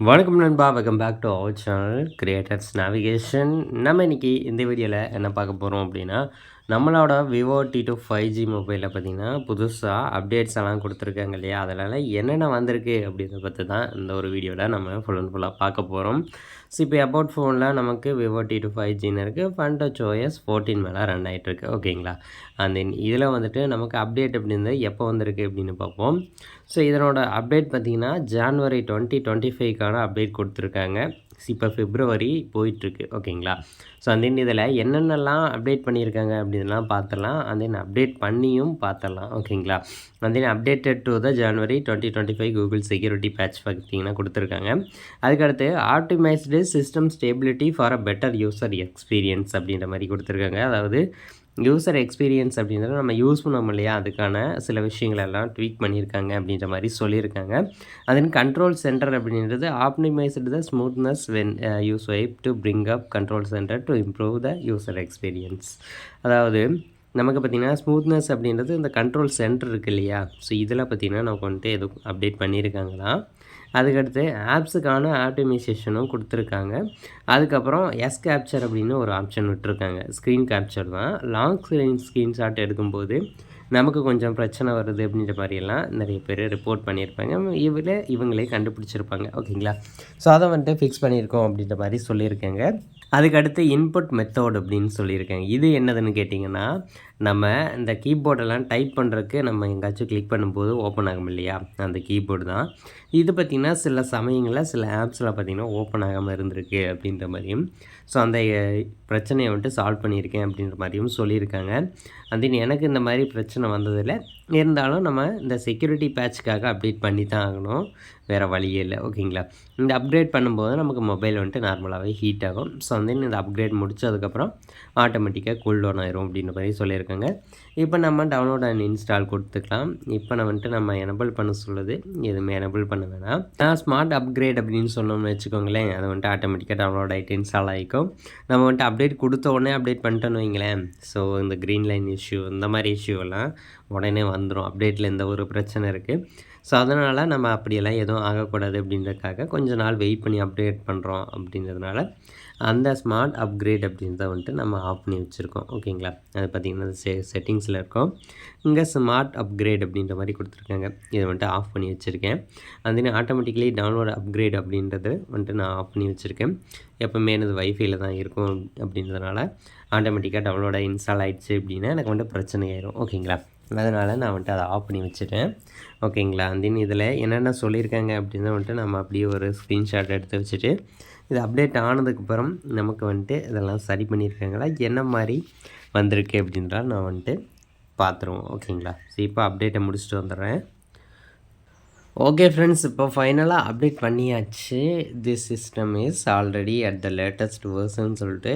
வணக்கம் நண்பா, welcome back to our channel creators navigation. நம்ம இன்றைக்கி இந்த வீடியோவில் என்ன பார்க்க போகிறோம் அப்படின்னா, நம்மளோட விவோ T2 5G மொபைலில் பார்த்திங்கன்னா புதுசாக அப்டேட்ஸ் எல்லாம் கொடுத்துருக்காங்க இல்லையா, அதனால் என்னென்ன வந்திருக்கு அப்படின்றத பற்றி தான் இந்த ஒரு வீடியோவில் நம்ம ஃபுல் அண்ட் ஃபுல்லாக பார்க்க போகிறோம். ஸோ இப்போ அபவுட் ஃபோனில் நமக்கு விவோ T2 5Gன்னு இருக்குது, ஃபன்டச் OS 14 மேலே ரன் ஆகிட்டுருக்கு. ஓகேங்களா, அண்ட் தென் இதில் வந்துட்டு நமக்கு அப்டேட் அப்படின்றது எப்போ வந்திருக்கு அப்படின்னு பார்ப்போம். ஸோ இதனோட அப்டேட் பார்த்திங்கன்னா ஜான்வரி 2025க்கான அப்டேட் கொடுத்துருக்காங்க. இப்போ பிப்ரவரி போயிட்டுருக்கு. ஓகேங்களா, ஸோ அந்த இதில் என்னென்னலாம் அப்டேட் பண்ணியிருக்காங்க அப்படின்லாம் பார்த்துடலாம். அந்த அப்டேட் பண்ணியும் பார்த்துடலாம். ஓகேங்களா, அந்த updated to the January 2025 Google security patch பார்த்திங்கன்னா கொடுத்துருக்காங்க. அதுக்கடுத்து optimised system stability for a better user experience அப்படின்ற மாதிரி கொடுத்துருக்காங்க. அதாவது யூசர் எக்ஸ்பீரியன்ஸ் அப்படின்றத நம்ம யூஸ் பண்ணோம் இல்லையா, அதுக்கான சில விஷயங்களெல்லாம் ட்வீட் பண்ணியிருக்காங்க அப்படின்ற மாதிரி சொல்லியிருக்காங்க. அதன் கண்ட்ரோல் சென்டர் அப்படின்றது optimised the smoothness when you swipe to bring up control centre to improve the user experience. அதாவது நமக்கு பார்த்திங்கன்னா ஸ்மூத்னஸ் அப்படின்றது இந்த கண்ட்ரோல் சென்டர் இருக்குது இல்லையா, ஸோ இதில் பார்த்திங்கன்னா நமக்கு வந்துட்டு எதுவும் அப்டேட் பண்ணியிருக்காங்களா. அதுக்கடுத்து ஆப்ஸுக்கான ஆப்டிமைசேஷனும் கொடுத்துருக்காங்க. அதுக்கப்புறம் கேப்சர் அப்படின்னு ஒரு ஆப்ஷன் விட்டுருக்காங்க. ஸ்க்ரீன் கேப்சர் தான். லாங் ஸ்க்ரீன்ஷாட் எடுக்கும்போது நமக்கு கொஞ்சம் பிரச்சனை வருது அப்படின்ற மாதிரியெல்லாம் நிறைய பேர் ரிப்போர்ட் பண்ணியிருப்பாங்க. இவங்களே கண்டுபிடிச்சிருப்பாங்க. ஓகேங்களா, ஸோ அதை வந்துட்டு ஃபிக்ஸ் பண்ணியிருக்கோம் அப்படின்ற மாதிரி சொல்லியிருக்காங்க. அதுக்கடுத்து இன்புட் மெத்தட் அப்படின்னு சொல்லியிருக்காங்க. இது என்னதுன்னு கேட்டிங்கன்னா, நம்ம இந்த கீபோர்டெல்லாம் டைப் பண்ணுறதுக்கு நம்ம எங்கேயாச்சும் கிளிக் பண்ணும்போது ஓப்பன் ஆகும் இல்லையா, அந்த கீபோர்டு தான் இது. பார்த்திங்கன்னா சில சமயங்களில் சில ஆப்ஸில் பார்த்திங்கன்னா ஓப்பன் ஆகாமல் இருந்திருக்கு அப்படின்ற மாதிரியும், ஸோ அந்த பிரச்சனையை வந்துட்டு சால்வ் பண்ணியிருக்கேன் அப்படின்ற மாதிரியும் சொல்லியிருக்காங்க. அது எனக்கு இந்த மாதிரி பிரச்சனை வந்ததில்லை. இருந்தாலும் நம்ம இந்த செக்யூரிட்டி பேட்சுக்காக அப்டேட் பண்ணி தான் ஆகணும், வேறு வழியே இல்லை. ஓகேங்களா, இந்த அப்கிரேட் பண்ணும்போது நமக்கு மொபைல் வந்துட்டு நார்மலாகவே ஹீட் ஆகும். ஸோ வந்து இந்த அப்கிரேட் முடித்ததுக்கப்புறம் ஆட்டோமேட்டிக்காக கூல் டவுன் ஆயிரும் அப்படின்ற மாதிரி சொல்லியிருக்காங்க. இப்போ நம்ம டவுன்லோட் அண்ட் இன்ஸ்டால் கொடுத்துக்கலாம். இப்போ நான் வந்துட்டு நம்ம எனபிள் பண்ண சொல்லுது, எதுவுமே எனபிள் பண்ண வேணாம். நான் ஸ்மார்ட் அப்கிரேட் அப்படின்னு சொன்னோம்னு வச்சுக்கோங்களேன், அதை வந்துட்டு ஆட்டோமேட்டிக்காக டவுன்லோட் ஆகிட்டு இன்ஸ்டால் ஆகிக்கும். நம்ம வந்துட்டு அப்டேட் கொடுத்த உடனே அப்டேட் பண்ணிட்டோன்னு வைங்களேன், ஸோ இந்த க்ரீன் லைன் இஷ்யூ இந்த மாதிரி இஷ்யூவெல்லாம் உடனே வந்துடும். அப்டேட்டில் எந்த ஒரு பிரச்சனை இருக்குது. ஸோ அதனால் நம்ம அப்படியெல்லாம் எதுவும் ஆகக்கூடாது அப்படின்றதுக்காக கொஞ்சம் நாள் வெயிட் பண்ணி அப்டேட் பண்ணுறோம். அப்படின்றதுனால அந்த ஸ்மார்ட் அப்கிரேட் அப்படின்றத வந்துட்டு நம்ம ஆஃப் பண்ணி வச்சுருக்கோம். ஓகேங்களா, அது பார்த்திங்கன்னா செட்டிங்ஸில் இருக்கும். இங்கே ஸ்மார்ட் அப்கிரேட் அப்படின்ற மாதிரி கொடுத்துருக்காங்க. இதை வந்துட்டு ஆஃப் பண்ணி வச்சுருக்கேன். அது ஆட்டோமேட்டிக்கலி டவுன்லோட் அப்கிரேட் அப்படின்றது வந்துட்டு நான் ஆஃப் பண்ணி வச்சுருக்கேன். எப்போவுமே எனது வைஃபைல தான் இருக்கும் அப்படின்றதுனால ஆட்டோமேட்டிக்காக டவுன்லோடாக இன்ஸ்டால் ஆகிடுச்சு அப்படின்னா எனக்கு வந்துட்டு பிரச்சனை ஆயிரும். ஓகேங்களா, அதனால் நான் வந்துட்டு அதை ஆஃப் பண்ணி வச்சுட்டேன். ஓகேங்களா, இதில் என்னென்ன சொல்லியிருக்காங்க அப்படின்னு வந்துட்டு நம்ம அப்படியே ஒரு ஸ்க்ரீன்ஷாட் எடுத்து வச்சுட்டு, இது அப்டேட் ஆனதுக்கப்புறம் நமக்கு வந்துட்டு இதெல்லாம் சரி பண்ணியிருக்காங்களா, என்ன மாதிரி வந்திருக்கு அப்படின்றா நான் வந்துட்டு பார்த்துருவோம். ஓகேங்களா, ஸோ இப்போ அப்டேட்டை முடிச்சுட்டு வந்துடுறேன். ஓகே ஃப்ரெண்ட்ஸ், இப்போ ஃபைனலாக அப்டேட் பண்ணியாச்சு. Tissue system is already at the latest version சொல்லிட்டு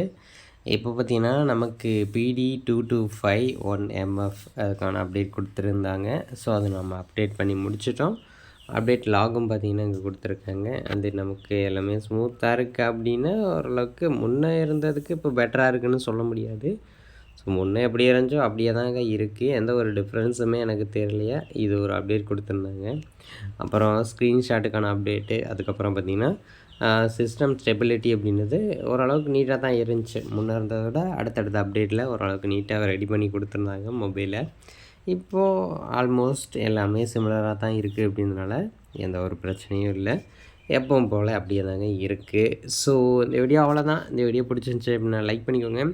இப்போ பார்த்திங்கன்னா நமக்கு PD225-1MF அதுக்கான அப்டேட் கொடுத்துருந்தாங்க. ஸோ அதை நம்ம அப்டேட் பண்ணி முடிச்சிட்டோம். அப்டேட் லாகும் பார்த்திங்கன்னா இங்கே கொடுத்துருக்காங்க. அது நமக்கு எல்லாமே ஸ்மூத்தாக இருக்குது அப்படின்னா ஓரளவுக்கு முன்னே இருந்ததுக்கு இப்போ பெட்டராக இருக்குதுன்னு சொல்ல முடியாது. ஸோ முன்னே எப்படி இருந்துச்சோ அப்படியே தாங்க இருக்குது, எந்த ஒரு டிஃப்ரென்ஸுமே எனக்கு தெரியலையா. இது ஒரு அப்டேட் கொடுத்துருந்தாங்க. அப்புறம் ஸ்க்ரீன்ஷாட்டுக்கான அப்டேட்டு, அதுக்கப்புறம் பார்த்திங்கன்னா சிஸ்டம் ஸ்டெபிலிட்டி அப்படின்றது ஓரளவுக்கு நீட்டாக தான் இருந்துச்சு. முன்னே இருந்ததை விட அடுத்தடுத்த அப்டேட்டில் ஓரளவுக்கு நீட்டாக ரெடி பண்ணி கொடுத்துருந்தாங்க மொபைலை. இப்போது ஆல்மோஸ்ட் எல்லாமே சிமிலராக தான் இருக்குது அப்படின்றதுனால எந்த ஒரு பிரச்சனையும் இல்லை, எப்பவும் போல் அப்படியே தாங்க இருக்குது. ஸோ இந்த வீடியோ அவ்வளோதான். இந்த வீடியோ பிடிச்சிருந்துச்சி அப்படின்னா லைக் பண்ணிக்கோங்க.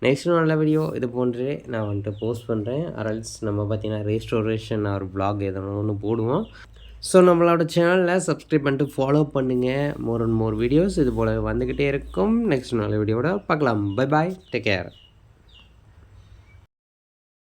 நெக்ஸ்ட்டு நல்ல வீடியோ இது போன்று நான் வந்துட்டு போஸ்ட் பண்ணுறேன். அரல்ஸ் நம்ம பார்த்திங்கன்னா ரீஸ்டோரேஷன் ஒரு வ்ளாக் எதனா ஒன்று போடுவோம். ஸோ நம்மளோட சேனலில் சப்ஸ்கிரைப் பண்ணிட்டு ஃபாலோ பண்ணுங்கள். மோர் அண்ட் மோர் வீடியோஸ் இது போல் வந்துக்கிட்டே இருக்கும். நெக்ஸ்ட் நல்ல வீடியோவோட பார்க்கலாம். Bye bye, take care.